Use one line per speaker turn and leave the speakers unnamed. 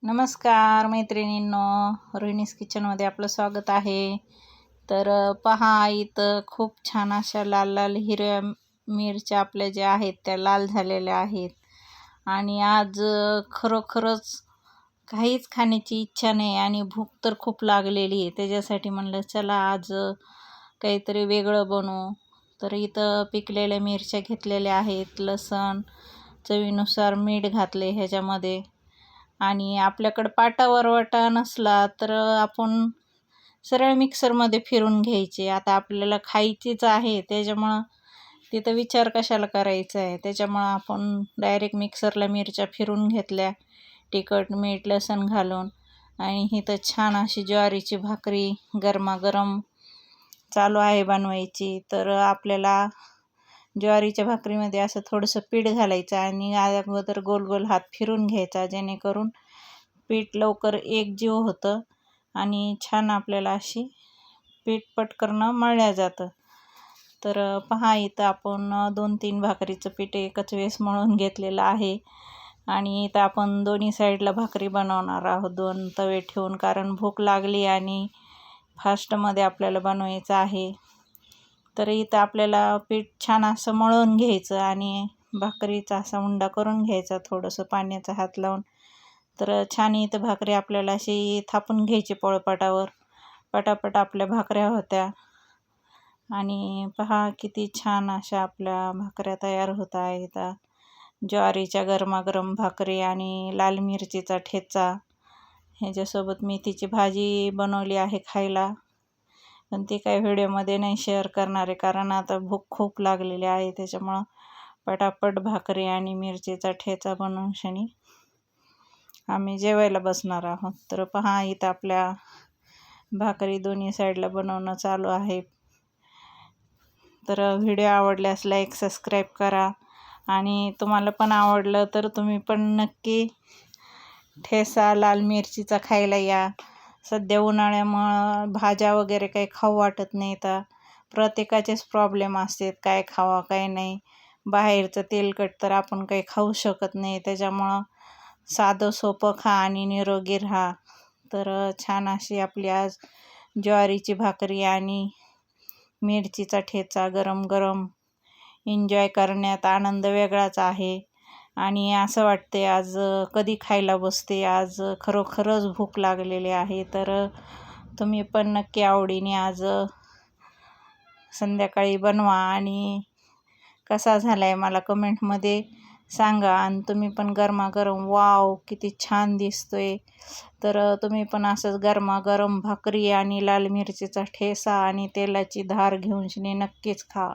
नमस्कार मैत्रिणींनो, रोहिणीज किचनमध्ये आपलं स्वागत आहे. तर पहा, इथं खूप छान अशा लाल लाल हिरव्या मिरच्या आपल्या ज्या आहेत त्या लाल झालेल्या आहेत. आणि आज खरोखरच काहीच खाण्याची इच्छा नाही आणि भूक तर खूप लागलेली आहे. त्याच्यासाठी म्हणलं चला आज काहीतरी वेगळं बनवू. तर इथं पिकलेल्या मिरच्या घेतलेल्या आहेत, लसण, चवीनुसार मीठ घातले ह्याच्यामध्ये. आणि आपल्याकडं पाटा वरवटा नसला तर आपण सरळ मिक्सरमध्ये फिरून घ्यायचे. आता आपल्याला खायचीच आहे त्याच्यामुळं तिथं विचार कशाला करायचा आहे. त्याच्यामुळं आपण डायरेक्ट मिक्सरला मिरच्या फिरून घेतल्या, तिखट मीठ लसूण घालून. आणि इथं छान अशी ज्वारीची भाकरी गरमागरम चालू आहे बनवायची. तर आपल्याला ज्वारीच्या भाकरीमध्ये असं थोडंसं पीठ घालायचं आणि अगोदर गोल गोल हात फिरून घ्यायचा, जेणेकरून पीठ लवकर एकजीव होतं आणि छान आपल्याला अशी पीठ पटकन मळल्या जातं. तर पहा, इथं आपण 2-3 भाकरीचं पीठ एकच वेळेस मळून घेतलेलं आहे. आणि इथं आपण दोन्ही साईडला भाकरी बनवणार आहोत 2 तवे ठेवून, कारण भूक लागली आणि फास्टमध्ये आपल्याला बनवायचं आहे. तर इथं आपल्याला पीठ छान असं मळून घ्यायचं आणि भाकरीचा असा उंडा करून घ्यायचा, थोडंसं पाण्याचा हात लावून. तर छान इथं भाकरी आपल्याला अशी थापून घ्यायची पोळपाटावर. पटापट आपल्या भाकऱ्या होत्या. आणि पहा किती छान अशा आपल्या भाकऱ्या तयार होत आहेत. ज्वारीच्या गरमागरम भाकरी आणि लाल मिरचीचा ठेचा, ह्याच्यासोबत मेथीची भाजी बनवली आहे खायला. पण ती काही व्हिडिओमध्ये नाही शेअर करणार आहे, कारण आता भूक खूप लागलेली आहे. त्याच्यामुळं पटापट भाकरी आणि मिरचीचा ठेचा बनवून शनी आम्ही जेवायला बसणार आहोत. तर पहा, इथं आपल्या भाकरी दोन्ही साईडला बनवणं चालू आहे. तर व्हिडिओ आवडल्यास लाईक सबस्क्राईब करा. आणि तुम्हाला पण आवडलं तर तुम्ही पण नक्की ठेचा लाल मिरचीचा खायला या. सध्या उन्हाळ्यामुळं भाज्या वगैरे काही खाऊ वाटत नाही. तर प्रत्येकाचेच प्रॉब्लेम असतात, काय खावा काय नाही. बाहेरचं तेलकट तर आपण काही खाऊ शकत नाही. त्याच्यामुळं साधं सोपं खा आणि निरोगी राहा. तर छान अशी आपली आज ज्वारीची भाकरी आणि मिरचीचा ठेचा गरम गरम एन्जॉय करण्यात आनंद वेगळाच आहे. आणि असं वाटते आज कधी खायला बसते. आज खरोखरच भूक लागलेली आहे. तर तुम्ही पण नक्की आवडीने आज संध्याकाळी बनवा आणि कसा झाला आहे मला कमेंटमध्ये सांगा. आणि तुम्ही पण गरमागरम वाव किती छान दिसतोय. तर तुम्ही पण असंच गरमागरम भाकरी आणि लाल मिरचीचा ठेचा आणि तेलाची धार घेऊन नक्कीच खा.